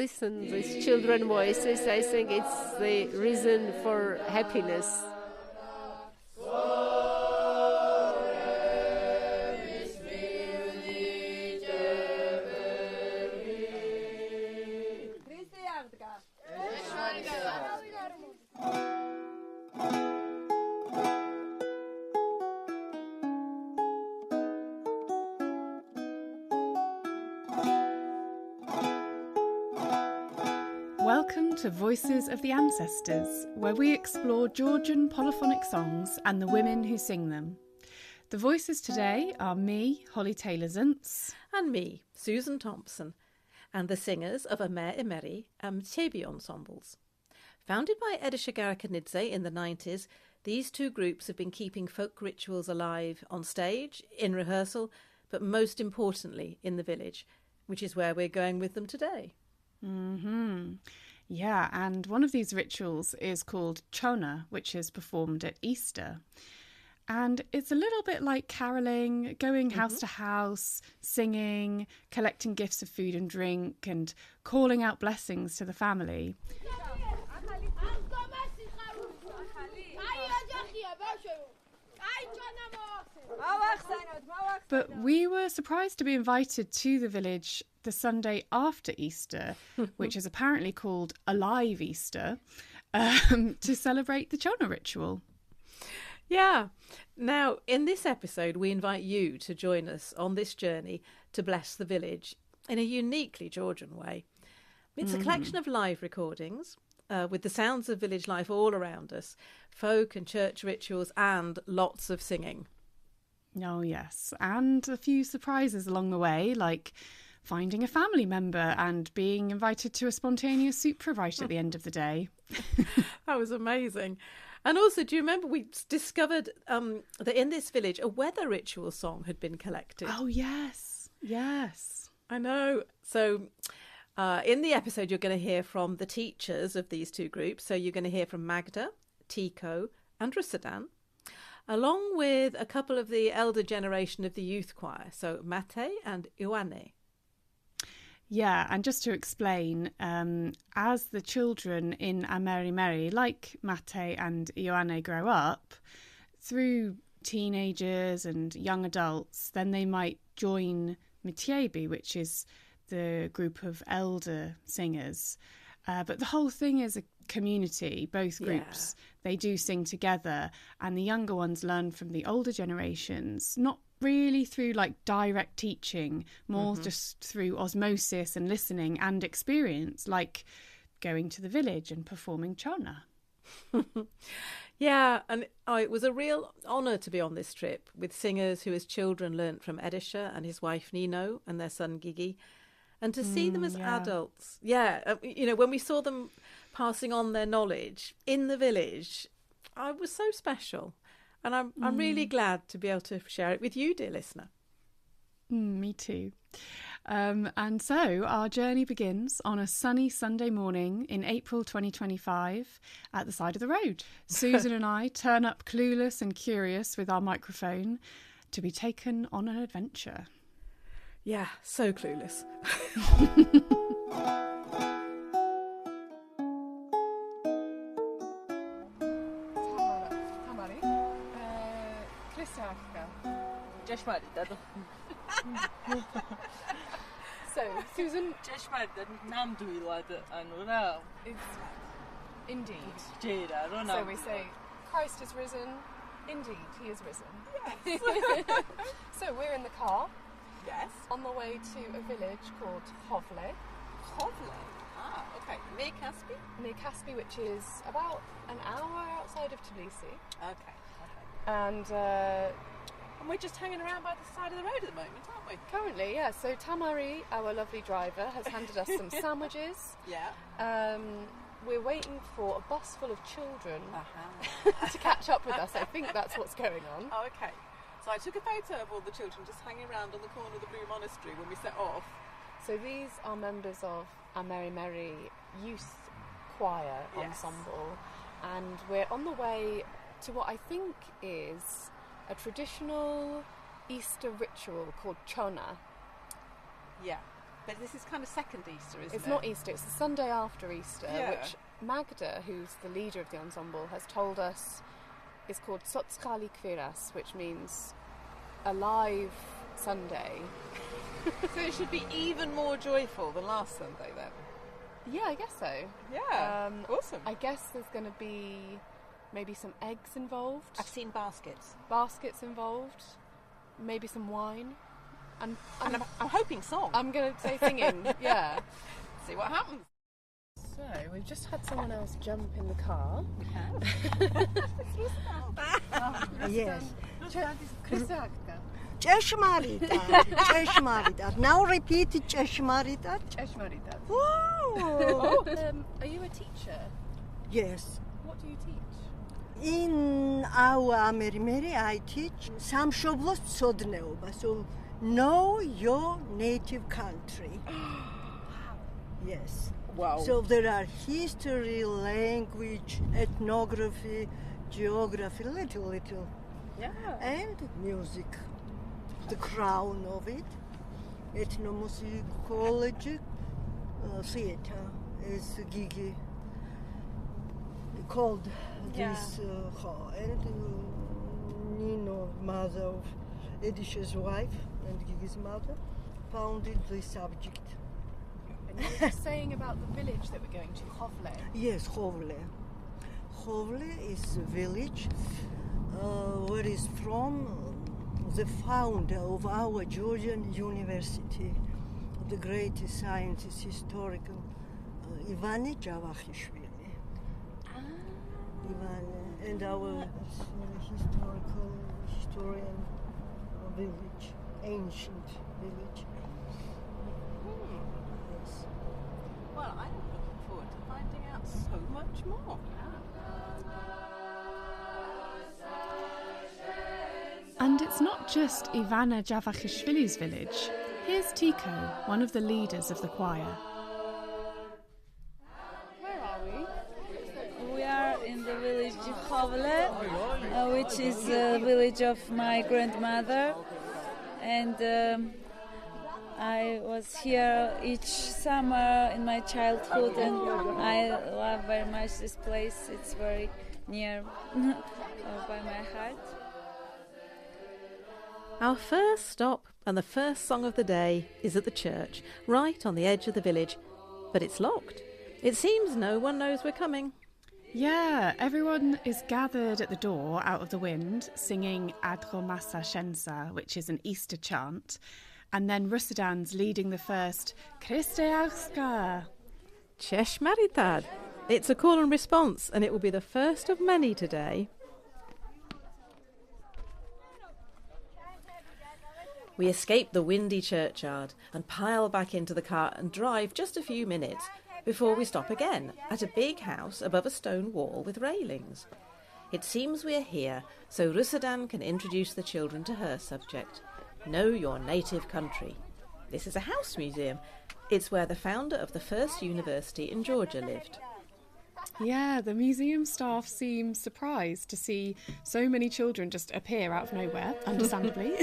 listen to these children voices, I think it's the reason for happiness. Welcome to Voices of the Ancestors, where we explore Georgian polyphonic songs and the women who sing them. The voices today are me, Holly Taylor-Zintz, and me, Susan Thompson, and the singers of Amer-Imeri and Amer-Imeri ensembles. Founded by Edisha Garakanidze in the 90s, these two groups have been keeping folk rituals alive on stage, in rehearsal, but most importantly in the village, which is where we're going with them today. Yeah, and one of these rituals is called chona, which is performed at Easter. And it's a little bit like caroling, going house to house, singing, collecting gifts of food and drink, and calling out blessings to the family. But we were surprised to be invited to the village the Sunday after Easter, which is apparently called Alive Easter, to celebrate the chona ritual. Yeah. Now, in this episode, we invite you to join us on this journey to bless the village in a uniquely Georgian way. It's a collection of live recordings with the sounds of village life all around us, folk and church rituals, and lots of singing. Oh, yes. And a few surprises along the way, like finding a family member and being invited to a spontaneous supra right at the end of the day. That was amazing. And also, do you remember we discovered that in this village a weather ritual song had been collected? Oh, yes. Yes. I know. So in the episode, you're going to hear from the teachers of these two groups. So you're going to hear from Magda, Tiko and Rusadan, along with a couple of the elder generation of the youth choir, so Mate and Ioane. Yeah, and just to explain, as the children in Amer-Imeri, like Mate and Ioane, grow up, through teenagers and young adults, then they might join Mitiebi, which is the group of elder singers. But the whole thing is a community, both groups. They do sing together, and the younger ones learn from the older generations, not really through like direct teaching, more just through osmosis and listening and experience, like going to the village and performing chona. Yeah, and it was a real honour to be on this trip with singers who as children learnt from Edisha and his wife Nino and their son Gigi, and to see them as adults. When we saw them passing on their knowledge in the village, it was so special. And I'm really glad to be able to share it with you, dear listener. Me too. And so our journey begins on a sunny Sunday morning in April 2025 at the side of the road. Susan and I turn up clueless and curious with our microphone to be taken on an adventure. Yeah, so clueless. So, Susan, it's indeed. So So we say, Christ is risen. Indeed, he is risen. Yes. So we're in the car Yes. on the way to a village called Hovle, Hovle. Ah, okay. Near Caspi? near Caspi, which is about an hour outside of Tbilisi. Okay. And And we're just hanging around by the side of the road at the moment, aren't we? currently, so Tamari, our lovely driver, has handed us some sandwiches. Yeah. We're waiting for a bus full of children Uh-huh. to catch up with us. I think that's what's going on. Oh, okay. So I took a photo of all the children just hanging around on the corner of the Blue Monastery when we set off. So these are members of Amer-Imeri Youth Choir Yes. Ensemble, and we're on the way to what I think is a traditional Easter ritual called chona. Yeah. But this is kind of second Easter, isn't it? It's not Easter, it's the Sunday after Easter, Yeah. which Magda, who's the leader of the ensemble, has told us is called tsiko-tsiko, which means alive Sunday. So it should be even more joyful than last Sunday then. Yeah, I guess so. Yeah, awesome. I guess there's going to be maybe some eggs involved, I've seen baskets. baskets involved, maybe some wine. And And I'm hoping song. I'm going to say singing, yeah. See what happens. So, we've just had someone else jump in the car. Yes. Ჭეშმარიტად. Ჭეშმარიტად. Now repeat it, ჭეშმარიტად. Ჭეშმარიტად. Wow. Are you a teacher? Yes. What do you teach? In our Amer-Imeri, I teach სამშობლოს ცოდნეობა. So know your native country. Yes. Wow. So there are history, language, ethnography, geography, little. Yeah. And music, the crown of it. Ethnomusicology, theater is Gigi called this, and Nino, mother of Edisha's wife and Gigi's mother, founded this subject. And you were saying about the village that we're going to, Hovle. Yes, Hovle. Hovle is a village where is from the founder of our Georgian university, the greatest scientist, historical, Amer-Imeri. And our historian village, ancient village. Yes. Well, I'm looking forward to finding out so much more. And it's not just Ivana Kevlishvili's village. Here's Tiko, one of the leaders of the choir. Where are we? We are in the village Hovle, which is the village of my grandmother, and I was here each summer in my childhood, and I love very much this place. It's very near by my heart. Our first stop and the first song of the day is at the church, right on the edge of the village. But it's locked. It seems no one knows we're coming. Yeah, everyone is gathered at the door out of the wind, singing Adro Massa Shensa, which is an Easter chant, and then Rusadan's leading the first Christe Auska. Ჭეშმარიტად. It's a call and response, and it will be the first of many today. We escape the windy churchyard and pile back into the car and drive just a few minutes before we stop again at a big house above a stone wall with railings. It seems we're here so Rusadan can introduce the children to her subject, Know Your Native Country. This is a house museum. It's where the founder of the first university in Georgia lived. Yeah, the museum staff seem surprised to see so many children just appear out of nowhere, understandably.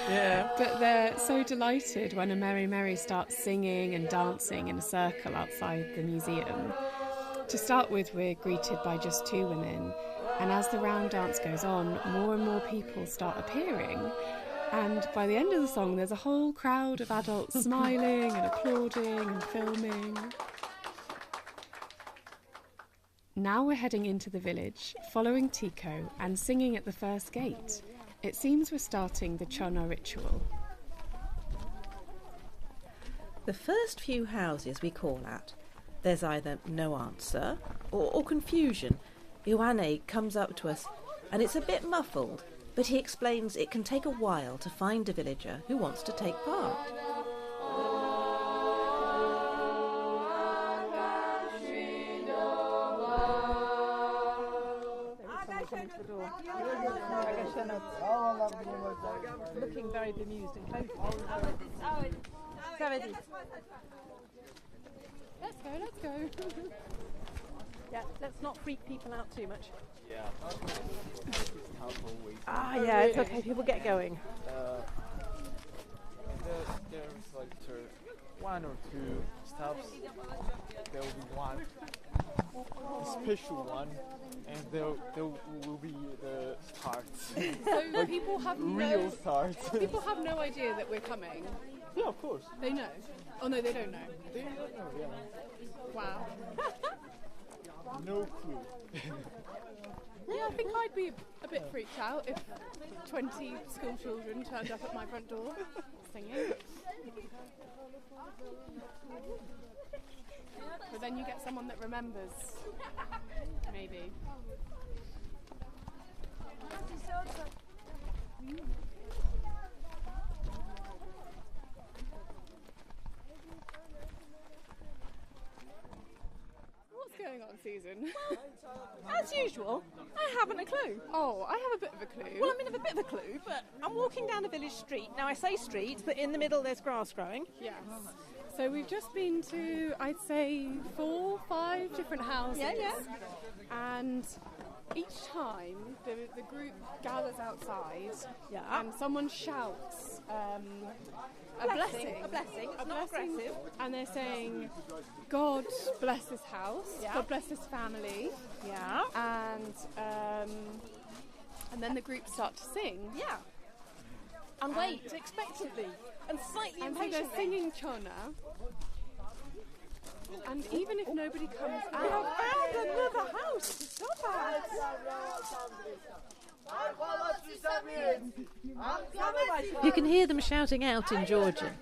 Yeah. But they're so delighted when Amer-Imeri starts singing and dancing in a circle outside the museum. To start with, we're greeted by just two women, and as the round dance goes on, more and more people start appearing. And by the end of the song, there's a whole crowd of adults smiling and applauding and filming. Now we're heading into the village, following Tiko and singing at the first gate. It seems we're starting the Chono ritual. The first few houses we call at, there's either no answer or confusion. Ioane comes up to us and it's a bit muffled, but he explains it can take a while to find a villager who wants to take part. Looking very bemused and close. Let's go. Yeah, let's not freak people out too much. Yeah. Yeah, it's okay. People get going. There's like one or two stops, there will be one special one, and there will be the starts. So like people have real starts. People have no idea that we're coming. Yeah, of course. They know. Oh no, they don't know. They don't know. Yeah. Wow. No clue. Yeah, I think I'd be a bit freaked out if 20 school children turned up at my front door singing. But then you get someone that remembers, maybe. What's going on, Susan? As usual, I haven't a clue. Oh, I have a bit of a clue. Well, I mean, I have a bit of a clue, but I'm walking down a village street. Now, I say street, but in the middle there's grass growing. Yes. So we've just been to, I'd say, 4, 5 different houses. Yeah. And each time the group gathers outside and someone shouts a blessing. It's not aggressive. And they're saying, God bless this house, God bless this family. Yeah. And then the group start to sing. Yeah. And wait expectantly and slightly impatiently. So they're singing Chona. And even if nobody comes out... We have found another house! Stop it! You can hear them shouting out in Georgian.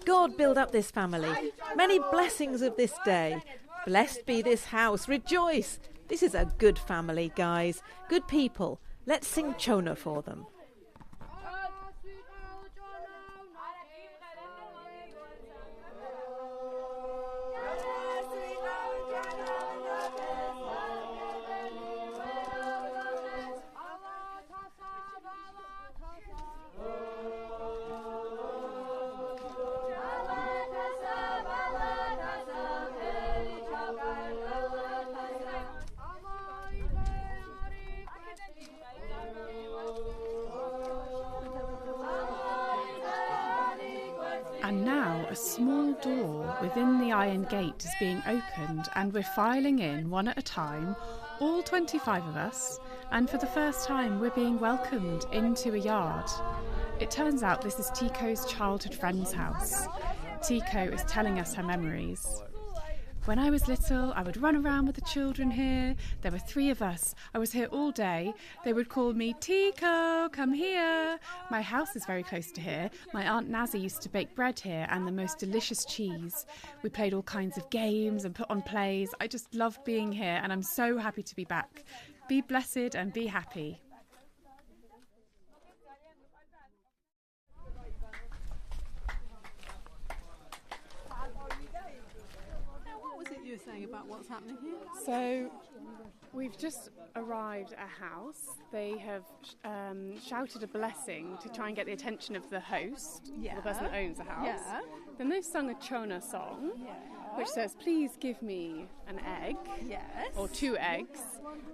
God build up this family. Many blessings of this day. Blessed be this house. Rejoice. This is a good family, guys. Good people. Let's sing Chona for them. And now a small door within the iron gate is being opened, and we're filing in one at a time, all 25 of us, and for the first time we're being welcomed into a yard. It turns out this is Tiko's childhood friend's house. Tiko is telling us her memories. When I was little, I would run around with the children here. There were 3 of us. I was here all day. They would call me, Tiko, come here. My house is very close to here. My Aunt Nazi used to bake bread here and the most delicious cheese. We played all kinds of games and put on plays. I just loved being here and I'm so happy to be back. Be blessed and be happy. You were saying about what's happening here? So we've just arrived at a house. They have shouted a blessing to try and get the attention of the host, the person that owns the house. Yeah. Then they've sung a Chona song, which says, please give me an egg, or 2 eggs.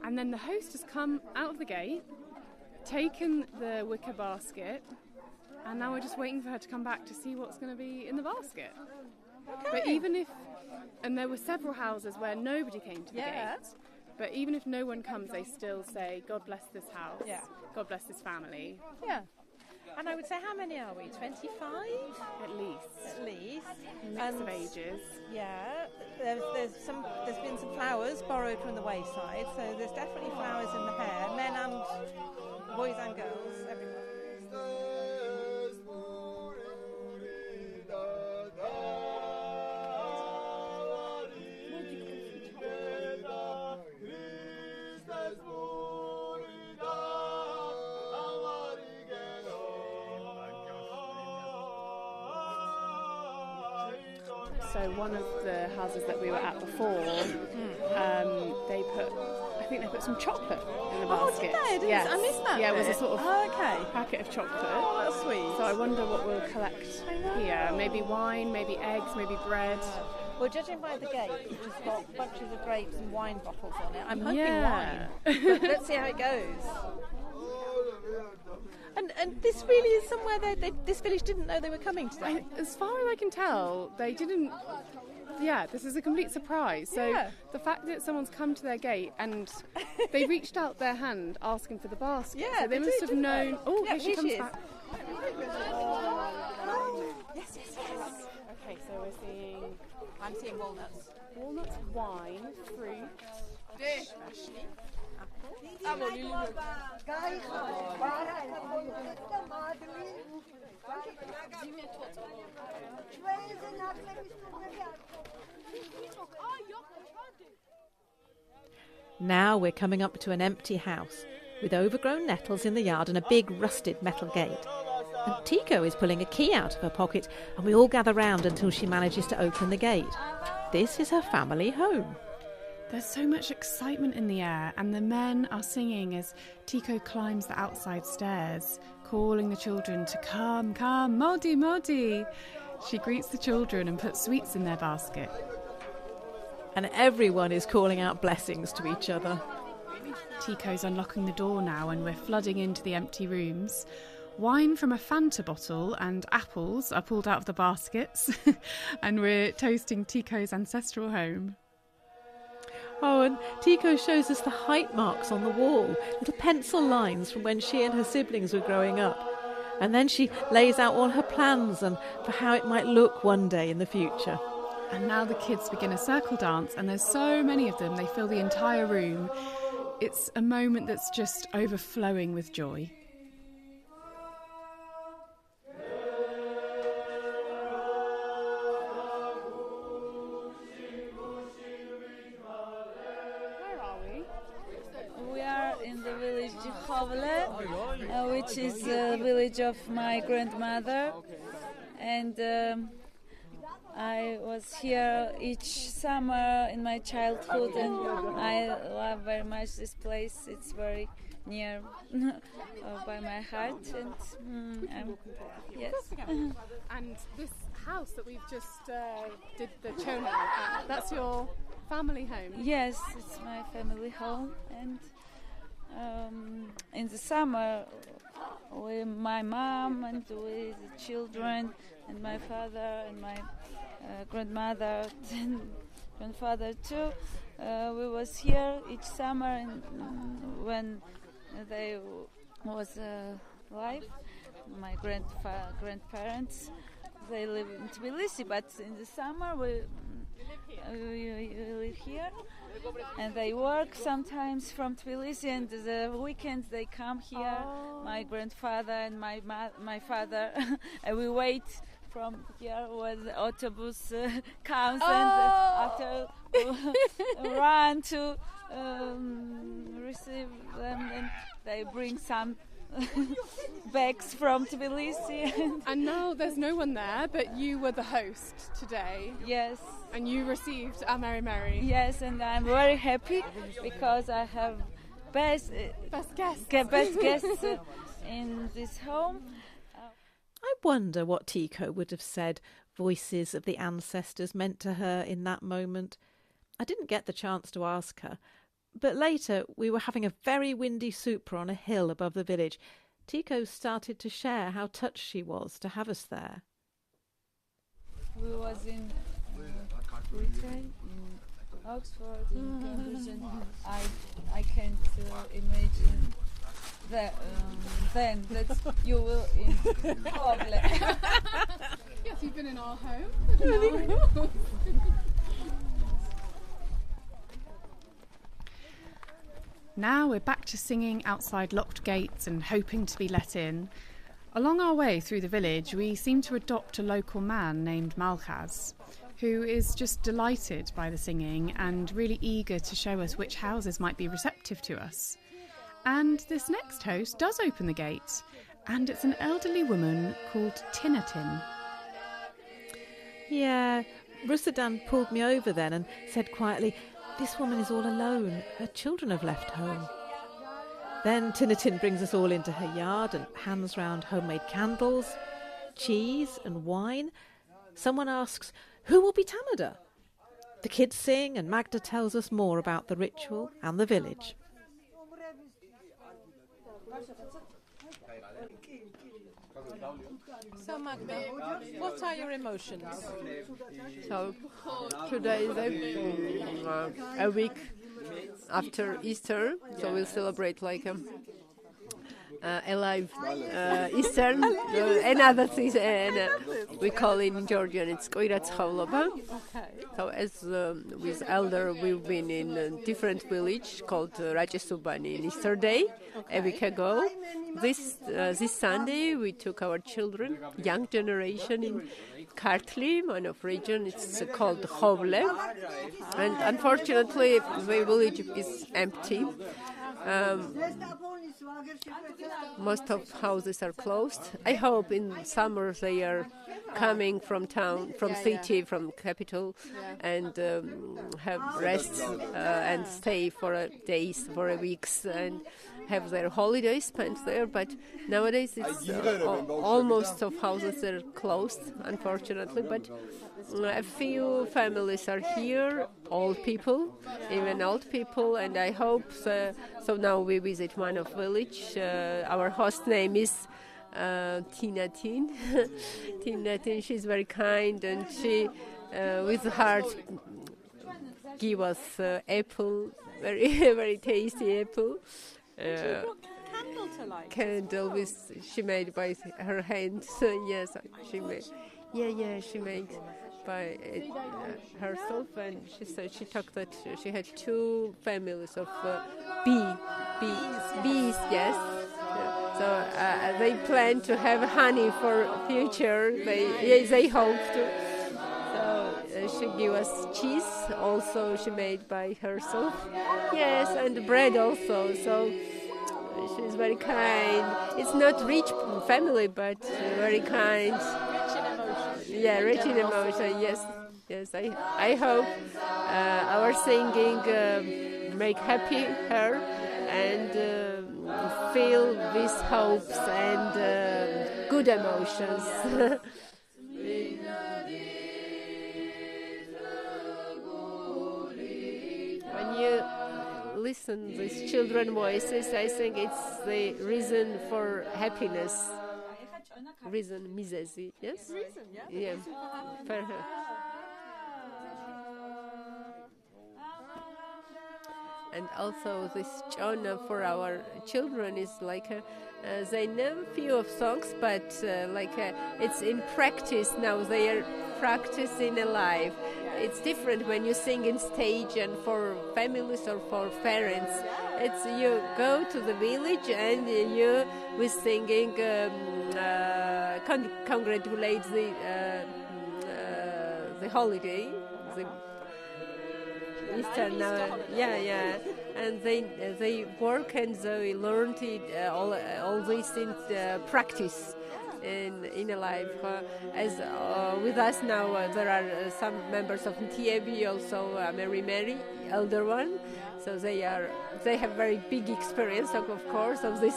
And then the host has come out of the gate, taken the wicker basket, and now we're just waiting for her to come back to see what's going to be in the basket. Okay. But even if, and there were several houses where nobody came to the gate, but even if no one comes, they still say, God bless this house, God bless this family. Yeah. And I would say, how many are we? 25? At least. Mix of ages. Yeah. There's been some flowers borrowed from the wayside, so there's definitely flowers in the hair, men and boys and girls, everywhere. So one of the houses that we were at before, I think they put some chocolate in the basket. Oh, did they? Yes. I missed that. Yeah, it was a sort of okay. packet of chocolate. Oh, that's sweet. So I wonder what we'll collect here. Maybe wine, maybe eggs, maybe bread. Well, judging by the gate, which has got bunches of grapes and wine bottles on it, I'm hoping wine. But let's see how it goes. And this really is somewhere this village didn't know they were coming today. As far as I can tell, they didn't. Yeah, this is a complete surprise. So the fact that someone's come to their gate and they reached out their hand asking for the basket. Yeah, so they must have known. Oh, here she comes back. Yes. Okay, so I'm seeing walnuts. Walnuts, wine, fruit. Now we're coming up to an empty house with overgrown nettles in the yard and a big rusted metal gate. And Tiko is pulling a key out of her pocket, and we all gather round until she manages to open the gate. This is her family home. There's so much excitement in the air, and the men are singing as Tiko climbs the outside stairs, calling the children to come, Modi, Modi. She greets the children and puts sweets in their basket. And everyone is calling out blessings to each other. Tiko's unlocking the door now, and we're flooding into the empty rooms. Wine from a Fanta bottle and apples are pulled out of the baskets, and we're toasting Tiko's ancestral home. Oh, and Tiko shows us the height marks on the wall, little pencil lines from when she and her siblings were growing up. And then she lays out all her plans and for how it might look one day in the future. And now the kids begin a circle dance, and there's so many of them, they fill the entire room. It's a moment that's just overflowing with joy. Which is the village of my grandmother, and I was here each summer in my childhood, and I love very much this place. It's very near by my heart, and yes. And this house that we've just did the chona at, that's your family home? Yes, it's my family home, and in the summer, with my mom and with the children and my father and my grandmother and grandfather too, we was here each summer, and when they was alive, my grandparents, they live in Tbilisi, but in the summer we live here. And they work sometimes from Tbilisi, and the weekends they come here. My grandfather and my father, and we wait from here when the autobus comes, and after run to receive them, and they bring some bags from Tbilisi. And now there's no one there, but you were the host today. Yes. And you received Amer-Imeri. Yes, and I'm very happy because I have best guests in this home. I wonder what Tiko would have said voices of the ancestors meant to her in that moment. I didn't get the chance to ask her, but later we were having a very windy supra on a hill above the village. Tiko started to share how touched she was to have us there. We was in Britain, in Oxford, in Cambridge, and I can't imagine that then that you will in Koble. Yes, you've been in our home. Now we're back to singing outside locked gates and hoping to be let in. Along our way through the village, we seem to adopt a local man named Malchaz, who is just delighted by the singing and really eager to show us which houses might be receptive to us. And this next host does open the gate, and it's an elderly woman called Tinatin. Yeah, Rusadan pulled me over then and said quietly, "This woman is all alone. Her children have left home." Then Tinatin brings us all into her yard and hands round homemade candles, cheese and wine. Someone asks, "Who will be Tamada?" The kids sing, and Magda tells us more about the ritual and the village. So Magda, what are your emotions? So today is a week after Easter, so we'll celebrate like a live Easter. Another thing, we call in Georgian it's tsiko-tsiko. So as with elder, we've been in a different village called Rajesubani in Easter Day a week ago. This Sunday we took our children, young generation in Kartli, one of region. It's called Khovle, and unfortunately the village is empty. Most of houses are closed. I hope in summer they are coming from town, from city, from capital, and have rest and stay for days, for weeks, and have their holidays spent there. But nowadays it's almost of houses are closed, unfortunately. But a few families are here, old people, even old people, and I hope so now we visit one of village. Our host name is Tina Tin. Tina Tin, she's very kind, and she with heart give us apple, very very tasty apple. Candle to light. Candle with she made by her hands. Yes, she made. Yeah, she made by herself, and she said she talked that she had 2 families of bees. Yes. So they plan to have honey for future. They hope to. So she gave us cheese. Also, she made by herself. Yes, and bread also. So she's very kind. It's not rich family, but very kind. Yeah, rich in emotion. Yes. I hope our singing make happy her and feel these hopes and good emotions. When you listen these children voices, I think it's the reason for happiness. Reason, mizezi, yes? Reason, yeah? Yeah, for her. And also this chant for our children is like they know a few of songs, but it's in practice now. They are practicing alive. It's different when you sing in stage and for families or for parents. It's you go to the village and you with singing congratulate the holiday. The Easter now, yeah, and they work and they learn it all this in practice in a life. As with us now, there are some members of TAB, also Amer-Imeri, elder one. So they have very big experience, of course, of this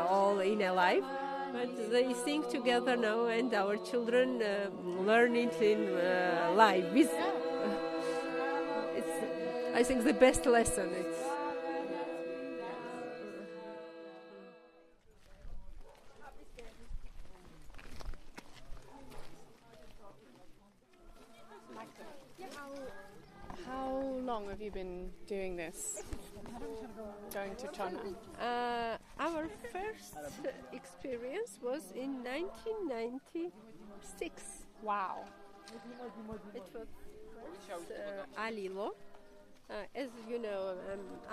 all in a life. But they sing together now, and our children learn it in life. I think the best lesson. How long have you been doing this? Going to Chana? Our first experience was in 1996. Wow. It was Alilo. As you know,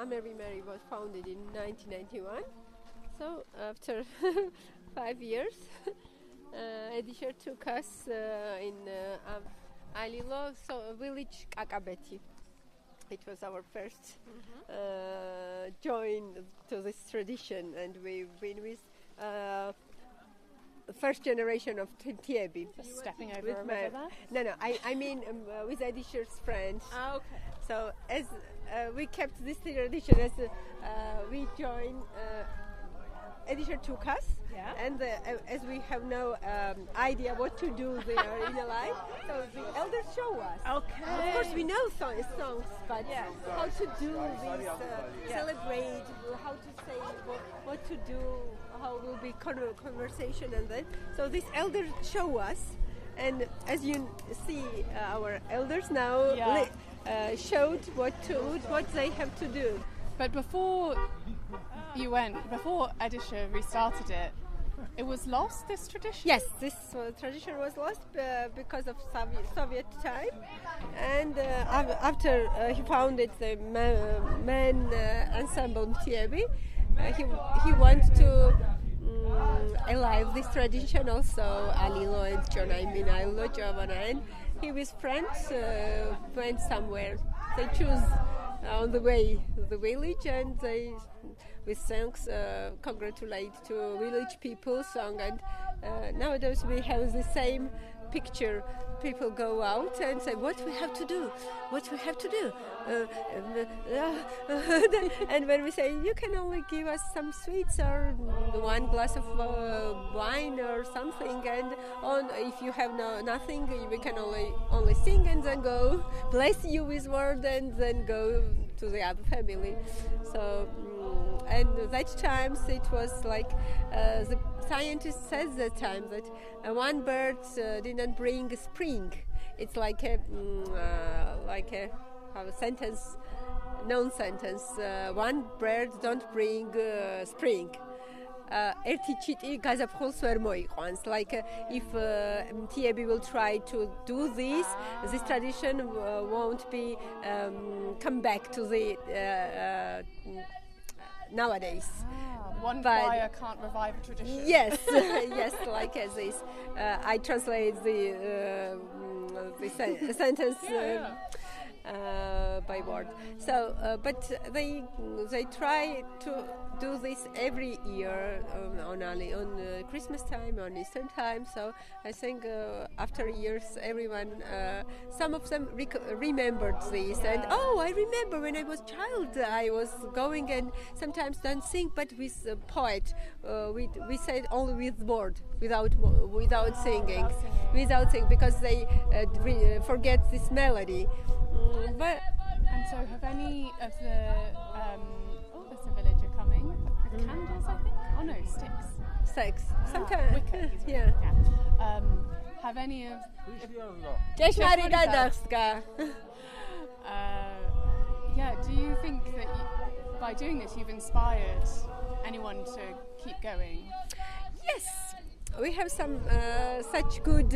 Amer-Imeri was founded in 1991. So after 5 years, Edisher took us in Alilo, so village Kakabeti. It was our first join to this tradition, and we've been with the first generation of Tiabi. Stepping over a river there? No, I mean with Edisher's friends. Ah, okay. So as we kept this tradition, as we joined, Edisher took us, and as we have no idea what to do there in a life, so the elders show us. Okay. Of course, we know songs, but how to do this, celebrate, how to say, what to do, how will be conversation and that. So this elders show us, and as you see, our elders now showed what they have to do. But before Edisha restarted it, it was lost, this tradition? Yes, this tradition was lost because of Soviet time, and after he founded the men ensemble Tiebi, he wanted to alive this tradition also. Alilo and Minailo, Giovanna, and he with friends went somewhere. They choose on the way the village, and they with songs congratulate to village people song, and nowadays we have the same picture. People go out and say, what we have to do, and when we say, you can only give us some sweets or one glass of wine or something, and if you have nothing, we can only sing and then go bless you with word and then go to the other family. So and that times it was like the scientist says that time that one bird didn't bring spring. It's like a sentence, known sentence. One bird don't bring spring. Like if Tiebi will try to do this tradition won't be come back to the nowadays. One fire can't revive a tradition. Yes, yes, like as this. I translate the sentence by word. So, but they try to do this every year on Christmas time, on Easter time. So I think after years, everyone, some of them remembered this. And I remember when I was child, I was going and sometimes don't sing, but with a poet. We said only with word, without singing, because they forget this melody. And so have any of the there's a villager coming with candles, I think? Oh no, sticks. Sometimes. Wicker. Yeah. Have any of do you think that by doing this you've inspired anyone to keep going? Yes, we have some such good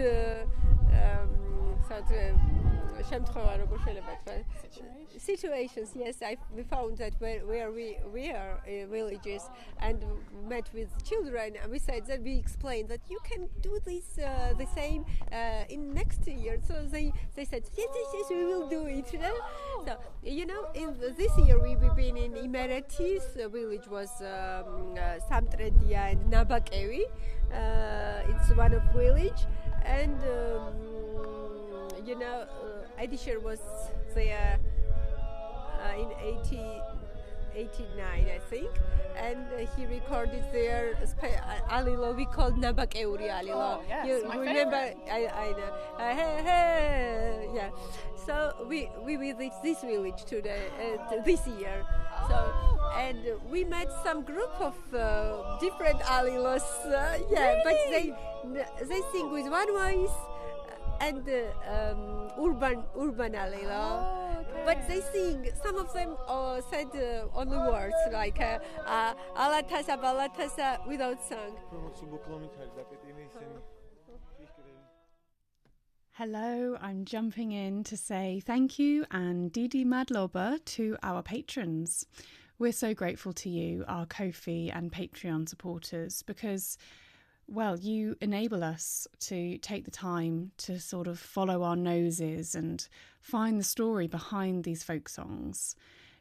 situations. Yes, we found that where we are villages and met with children, and we said that we explained that you can do this the same in next year. So they said yes, we will do it. So in this year we've been in Amer-Imeri. Village was Samtredia and Nabakevi. It's one of village, and Edisher was there in 89, I think, and he recorded there Alilo. We called Nabakeuri Alilo. You remember? I know. Yeah. So we visit this village today this year. So and we met some group of different Alilos. But they sing with one voice. And urban alilo, but they sing. Some of them said only words like alatasa balatasa without song. Hello, I'm jumping in to say thank you and Didi Madloba to our patrons. We're so grateful to you, our Ko-fi and Patreon supporters, because you enable us to take the time to sort of follow our noses and find the story behind these folk songs.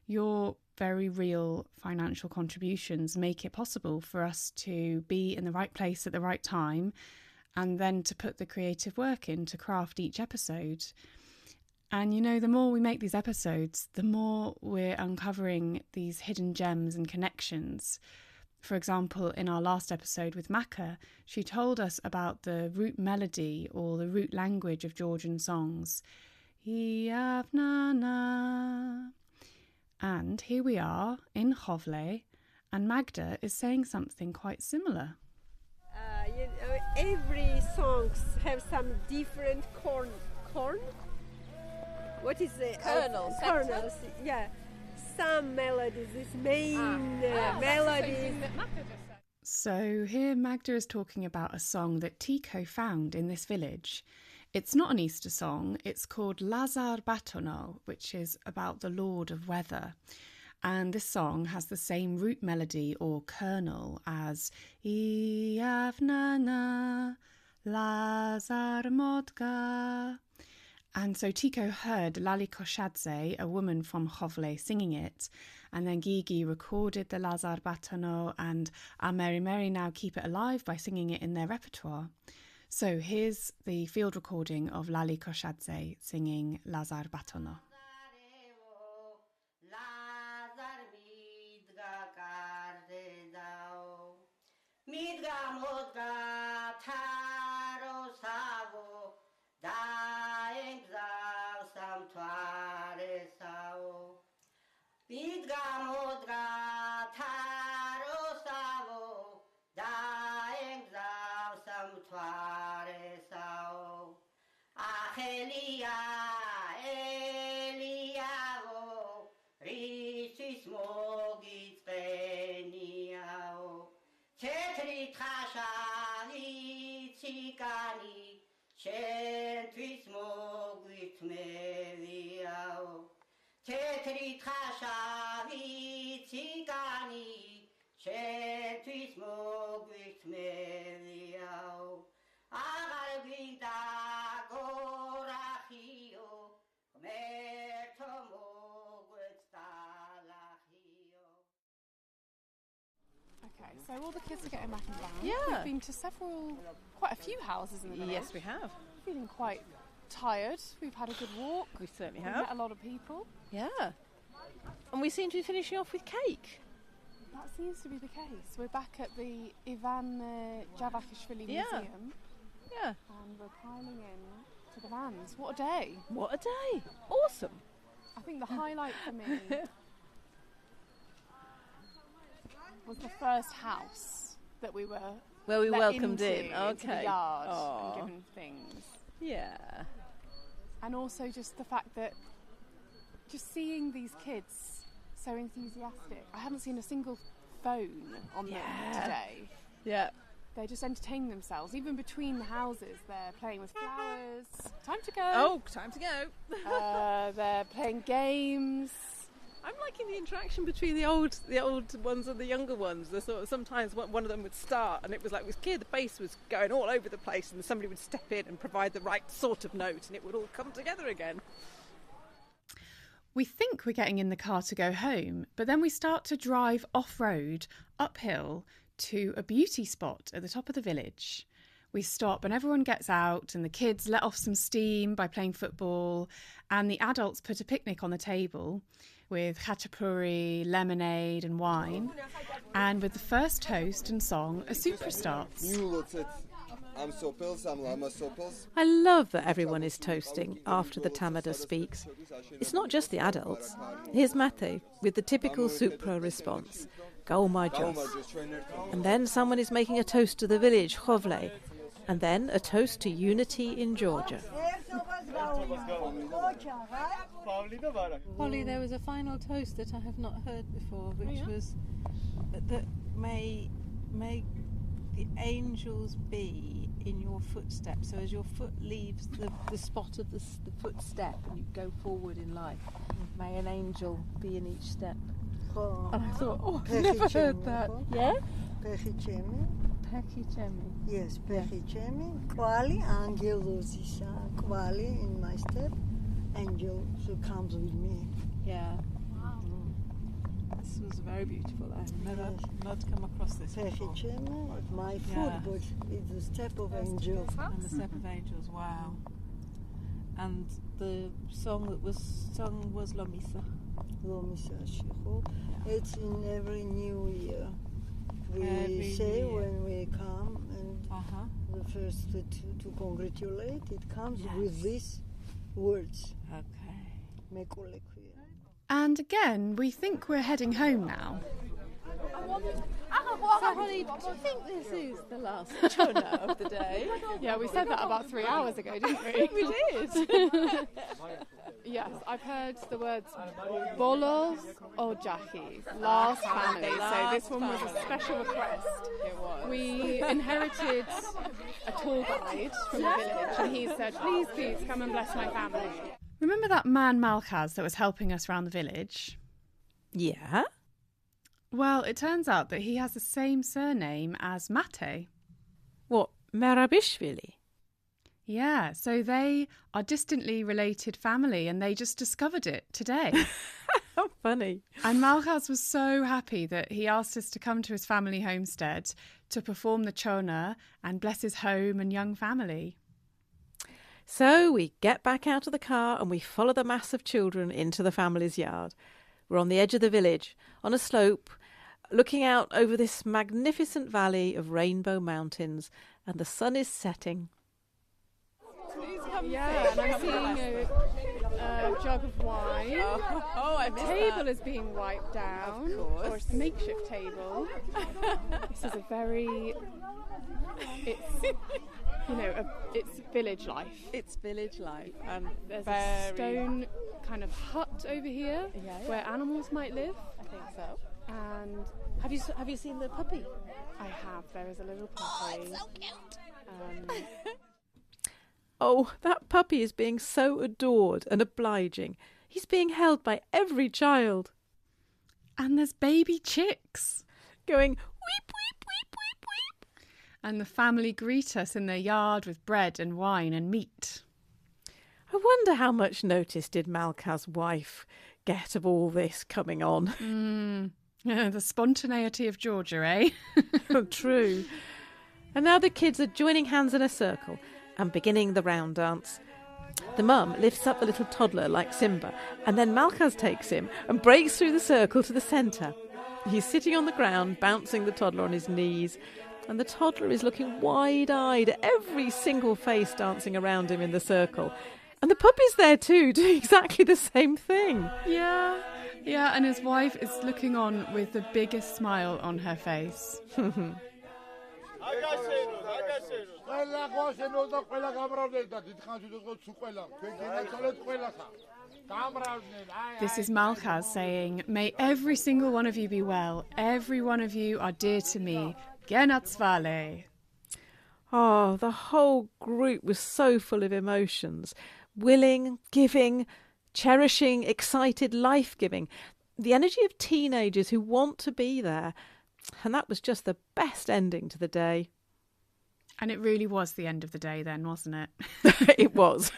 Your very real financial contributions make it possible for us to be in the right place at the right time and then to put the creative work in to craft each episode. And the more we make these episodes, the more we're uncovering these hidden gems and connections. For example, in our last episode with Maka, she told us about the root melody or the root language of Georgian songs. And here we are in Chovle, And Magda is saying something quite similar. Every songs have some different corn. What is the Kernels. Kernels. Yeah, some melodies. This main melodies. So here Magda is talking about a song that Tiko found in this village. It's not an Easter song. It's called Lazar Batono, which is about the Lord of Weather. And this song has the same root melody or kernel as Iavnana Lazar Modga. And so Tiko heard Tiko Shervashidze, a woman from Chovle, singing it. And then Gigi recorded the Lazar Batono, and Amer-Imeri now keep it alive by singing it in their repertoire. So here's the field recording of Tiko Shervashidze singing Lazar Batono. Okay, so all the kids are getting back in the van. Yeah. We've been to quite a a few houses in the village. Yes, we have. Feeling quite tired. We've had a good walk. We certainly We've have. met a lot of people. Yeah. And we seem to be finishing off with cake. That seems to be the case. We're back at the Magda Kevlishvili Museum. Yeah. And we're piling in to the vans. What a day. What a day. Awesome. I think the highlight for me was the first house that we were where we let welcomed into in. the yard and given things. Yeah. And also just the fact that just seeing these kids so enthusiastic. I haven't seen a single phone on them today. Yeah. They're just entertaining themselves. Even between the houses, they're playing with flowers. Time to go. Oh, time to go. They're playing games. I'm liking the interaction between the old ones and the younger ones. The sort of, sometimes one of them would start, and it was like it was clear the bass was going all over the place, and somebody would step in and provide the right sort of note, and it would all come together again. We think we're getting in the car to go home, but then we start to drive off-road, uphill, to a beauty spot at the top of the village. We stop and everyone gets out, and the kids let off some steam by playing football, and the adults put a picnic on the table with khachapuri, lemonade and wine. And with the first toast and song, a supra starts. I love that everyone is toasting after the tamada speaks. It's not just the adults. Here's Mate with the typical supra response, Gaumajos. And then someone is making a toast to the village, Chovle, and then a toast to unity in Georgia. Polly, there was a final toast that I have not heard before, which was that may the angels be in your footsteps. So as your foot leaves the spot of the footstep and you go forward in life, may an angel be in each step. And I thought, I've never heard that. Yeah? Pechichemi. Yes, Pechichemi. Quali angelos isa. Quali in my step. Angel who comes with me. Yeah. This was very beautiful. I've never not come across this before. Pechichemi, my foot, but it's the step of angels. And the step of angels, wow. And the song that was sung was Lomisa. It's in every new year. We say when we come, and the first to congratulate, it comes with these words. And again, we think we're heading home now. So, Holly, do you think this is the last chona of the day? Yeah, we said that about 3 hours ago, didn't we? We did. Yes, I've heard the words bolos or jachis, last family. So this one was a special request. It was. We inherited a tour guide from the village, and he said, please, come and bless my family. Remember that man Malchaz that was helping us around the village? Yeah? Well, it turns out that he has the same surname as Mate. What, Amer-Imeri? Yeah, so they are distantly related family and they just discovered it today. How funny. And Malchaz was so happy that he asked us to come to his family homestead to perform the chona and bless his home and young family. So we get back out of the car and we follow the mass of children into the family's yard. We're on the edge of the village, on a slope, looking out over this magnificent valley of rainbow mountains, and the sun is setting. Yeah, and I'm seeing a jug of wine. I a missed table that. is being wiped down, Of course. or it's a makeshift table. This is a very, it's village life. It's village life, and There's a stone kind of hut over here where animals might live. I think so. And Have you seen the puppy? I have. There is a little puppy. It's so cute. Oh, that puppy is being so adored and obliging. He's being held by every child. And there's baby chicks. Going, weep, weep, weep, weep, weep. And the family greet us in their yard with bread and wine and meat. I wonder how much notice did Malchaz's wife get of all this coming on? The spontaneity of Georgia, eh? True. And now the kids are joining hands in a circle and beginning the round dance. The mum lifts up the little toddler like Simba, and then Malchaz takes him and breaks through the circle to the centre. He's sitting on the ground, bouncing the toddler on his knees, and the toddler is looking wide-eyed at every single face dancing around him in the circle. And the puppy's there too, doing exactly the same thing. Yeah, and his wife is looking on with the biggest smile on her face. This is Malchaz saying, may every single one of you be well. Every one of you are dear to me. Genatzvale. Oh, the whole group was so full of emotions. Willing, giving, cherishing, excited, life-giving. The energy of teenagers who want to be there. And that was just the best ending to the day. And it really was the end of the day then, wasn't it? It was.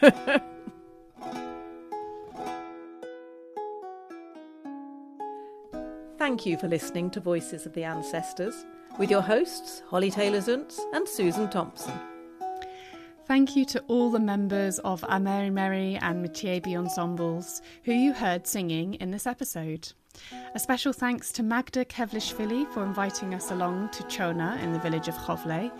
Thank you for listening to Voices of the Ancestors with your hosts, Holly Taylor-Zuntz and Susan Thompson. Thank you to all the members of Amer-Imeri and Mutiebi ensembles who you heard singing in this episode. A special thanks to Magda Kevlishvili for inviting us along to Chona in the village of Chovle,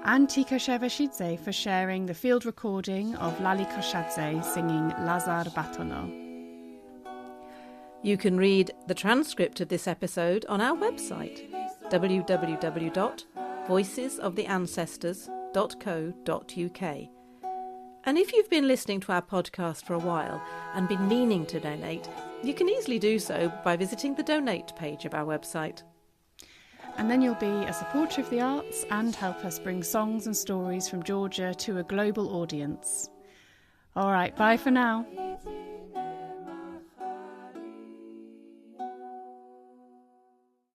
and Tiko Shervashidze for sharing the field recording of Lali Koshadze singing Lazar Batono. You can read the transcript of this episode on our website, www.voicesoftheancestors.co.uk. And if you've been listening to our podcast for a while and been meaning to donate, you can easily do so by visiting the donate page of our website. And then you'll be a supporter of the arts and help us bring songs and stories from Georgia to a global audience. All right, bye for now.